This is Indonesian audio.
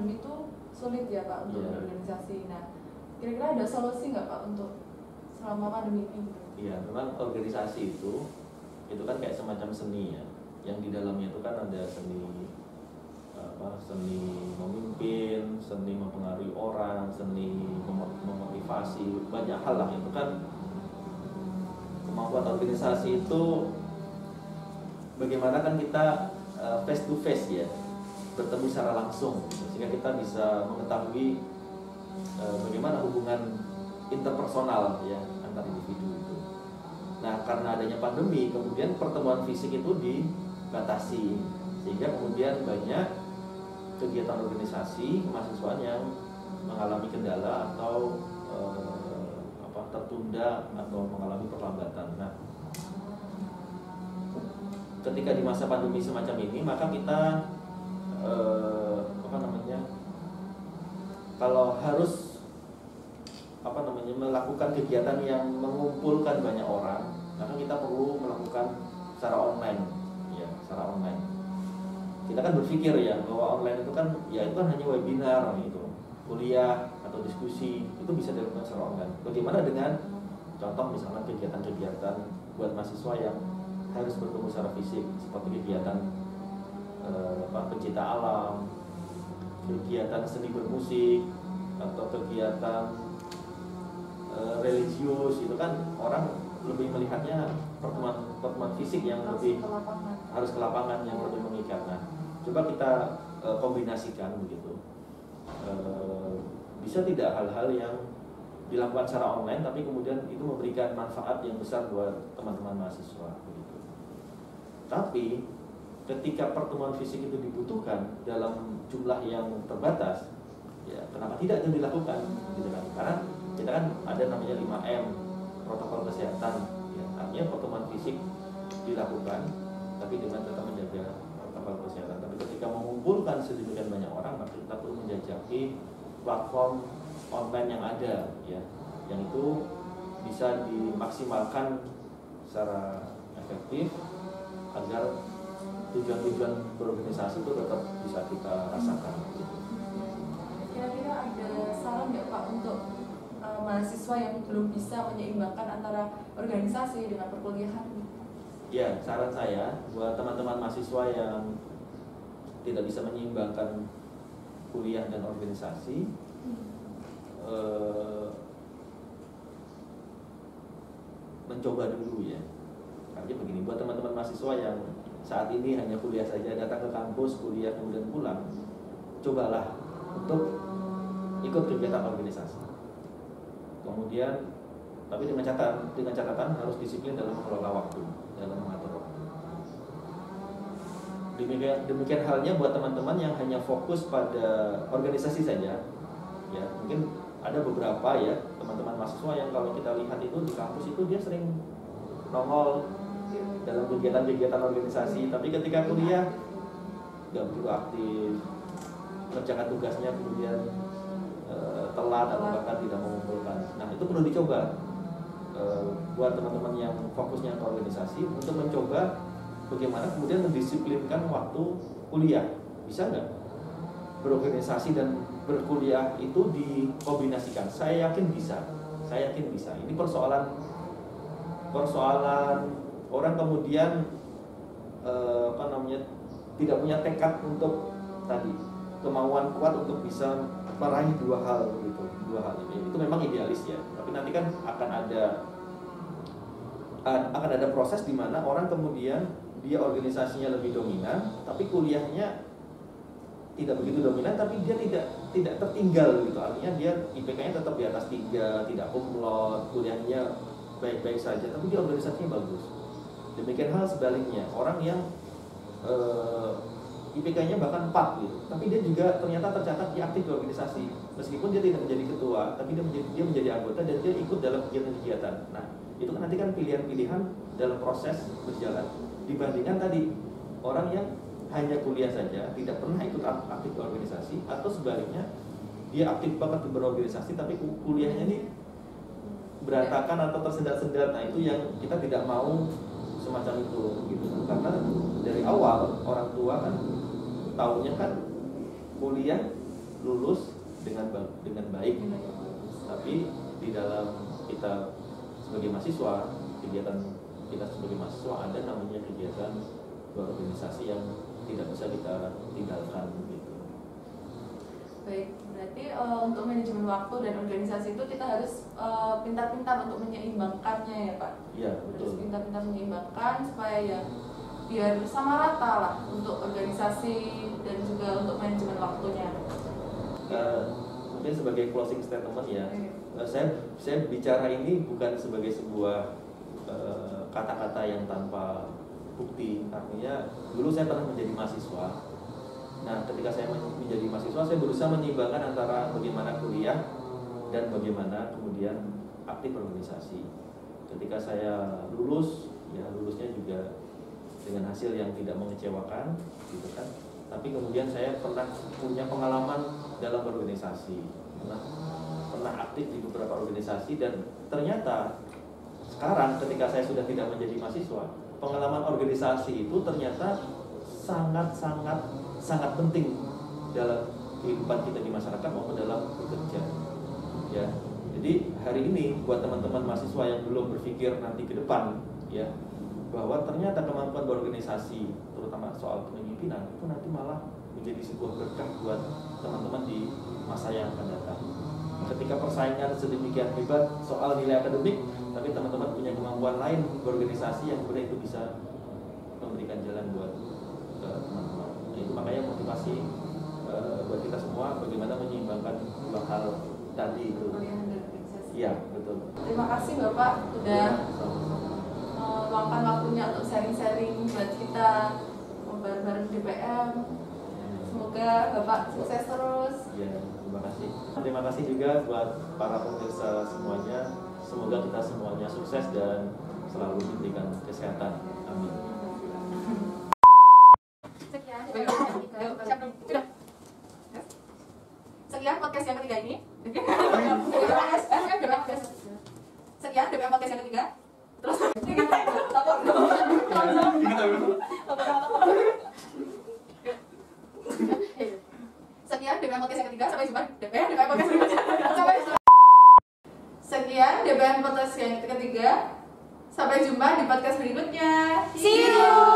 pandemi itu sulit ya Pak untuk berorganisasi. Nah, kira-kira ada solusi nggak Pak untuk selama pandemi ini? Iya, memang organisasi itu kan kayak semacam seni ya, yang di dalamnya itu kan ada seni seni memimpin, seni mempengaruhi orang, seni memotivasi, banyak hal lah. Itu kan kemampuan organisasi itu bagaimana kan kita face to face ya, bertemu secara langsung gitu, sehingga kita bisa mengetahui bagaimana hubungan interpersonal ya antar individu itu. Nah, karena adanya pandemi, kemudian pertemuan fisik itu dibatasi, sehingga kemudian banyak kegiatan organisasi kemahasiswaan yang mengalami kendala atau tertunda atau mengalami perlambatan. Nah, ketika di masa pandemi semacam ini, maka kita kalau harus melakukan kegiatan yang mengumpulkan banyak orang, maka kita perlu melakukan secara online ya, secara online. Kita kan berpikir ya bahwa online itu kan hanya webinar gitu, kuliah atau diskusi itu bisa dilakukan secara online. Bagaimana dengan contoh misalnya kegiatan-kegiatan buat mahasiswa yang harus bertemu secara fisik, seperti kegiatan pencinta alam, kegiatan seni bermusik, atau kegiatan religius, itu kan orang lebih melihatnya pertemuan fisik yang lebih harus ke lapangan yang lebih mengikat. Nah, coba kita kombinasikan begitu. Bisa tidak hal-hal yang dilakukan secara online tapi kemudian itu memberikan manfaat yang besar buat teman-teman mahasiswa begitu. Tapi ketika pertemuan fisik itu dibutuhkan dalam jumlah yang terbatas, ya kenapa tidak itu dilakukan gitu kan? Karena kita kan ada namanya 5M, protokol kesehatan ya, artinya pertemuan fisik dilakukan tapi dengan tetap menjaga protokol kesehatan. Tapi ketika mengumpulkan sedemikian banyak orang, maka kita perlu menjajaki platform online yang ada ya, yang itu bisa dimaksimalkan secara efektif agar tujuan-tujuan berorganisasi itu tetap bisa kita rasakan gitu. Kira-kira ada saran nggak Pak untuk mahasiswa yang belum bisa menyeimbangkan antara organisasi dengan perkuliahan? Ya, saran saya buat teman-teman mahasiswa yang tidak bisa menyeimbangkan kuliah dan organisasi, mencoba dulu ya. Artinya begini, buat teman-teman mahasiswa yang saat ini hanya kuliah saja, datang ke kampus, kuliah kemudian pulang, cobalah untuk ikut kegiatan organisasi. Kemudian, tapi dengan catatan harus disiplin dalam mengelola waktu, dalam mengatur waktu. Demikian halnya buat teman-teman yang hanya fokus pada organisasi saja. Ya, mungkin ada beberapa ya teman-teman mahasiswa yang kalau kita lihat itu di kampus itu dia sering nongol dalam kegiatan-kegiatan organisasi, tapi ketika kuliah nggak begitu aktif, mengerjakan tugasnya kemudian telat atau bahkan tidak mengumpulkan. Nah, itu perlu dicoba buat teman-teman yang fokusnya ke organisasi untuk mencoba bagaimana kemudian mendisiplinkan waktu kuliah. Bisa nggak berorganisasi dan berkuliah itu dikombinasikan? Saya yakin bisa. Ini persoalan orang kemudian tidak punya tekad untuk tadi, kemauan kuat untuk bisa meraih dua hal ini. Itu memang idealis ya, tapi nanti kan akan ada proses di mana orang kemudian dia organisasinya lebih dominan, tapi kuliahnya tidak begitu dominan, tapi dia tidak tertinggal gitu. Artinya dia IPK-nya tetap di atas 3, tidak kumlot, kuliahnya baik-baik saja, tapi dia organisasinya bagus. Demikian hal sebaliknya, orang yang IPK-nya bahkan 4 gitu, tapi dia juga ternyata tercatat dia aktif di organisasi, meskipun dia tidak menjadi ketua, tapi dia menjadi anggota dan dia ikut dalam kegiatan-kegiatan. Nah, itu kan nanti kan pilihan-pilihan dalam proses berjalan, dibandingkan tadi orang yang hanya kuliah saja, tidak pernah ikut aktif di organisasi, atau sebaliknya dia aktif banget di berorganisasi tapi kuliahnya ini berantakan atau tersendat-sendat. Nah, itu yang kita tidak mau semacam itu gitu. Karena dari awal orang tua kan taunya kan kuliah lulus dengan baik. Tapi di dalam kita sebagai mahasiswa, kegiatan kita sebagai mahasiswa ada namanya kegiatan berorganisasi yang tidak bisa kita tinggalkan gitu. Baik, berarti untuk manajemen waktu dan organisasi itu kita harus pintar-pintar untuk menyeimbangkannya ya Pak. Iya, betul. Harus pintar-pintar menyeimbangkan supaya ya biar sama rata lah untuk organisasi dan juga untuk manajemen waktunya. Mungkin sebagai closing statement ya, saya bicara ini bukan sebagai sebuah kata-kata yang tanpa bukti. Artinya dulu saya pernah menjadi mahasiswa. Nah, ketika saya menjadi mahasiswa, saya berusaha menyeimbangkan antara bagaimana kuliah dan bagaimana kemudian aktif organisasi. Ketika saya lulus, ya lulusnya juga dengan hasil yang tidak mengecewakan, gitu kan. Tapi kemudian saya pernah punya pengalaman dalam berorganisasi, pernah aktif di beberapa organisasi, dan ternyata sekarang ketika saya sudah tidak menjadi mahasiswa, pengalaman organisasi itu ternyata sangat penting dalam kehidupan kita di masyarakat maupun dalam bekerja. Ya, jadi hari ini buat teman-teman mahasiswa yang belum berpikir nanti ke depan, ya, bahwa ternyata kemampuan berorganisasi, terutama soal kepemimpinan, itu nanti malah menjadi sebuah berkah buat teman-teman di masa yang akan datang. Ketika persaingan sedemikian hebat soal nilai akademik, tapi teman-teman punya kemampuan lain berorganisasi yang kemudian itu bisa memberikan jalan buat teman-teman. Itu makanya motivasi buat kita semua bagaimana menyeimbangkan dua hal tadi itu. Iya, betul. Terima kasih Bapak sudah meluangkan waktunya untuk sharing-sharing buat kita bareng-bareng DPM. Semoga Bapak sukses terus. Ya, terima kasih. Terima kasih juga buat para pemirsa semuanya. Semoga kita semuanya sukses dan selalu diberikan kesehatan. Amin. Sekian podcast yang ketiga ini. Sekian DPM podcast yang ketiga. Terus sekian DPM podcast yang ketiga. Sampai jumpa DPM podcast berikutnya. Sekian DPM podcast yang ketiga. Sampai jumpa di podcast berikutnya. See you.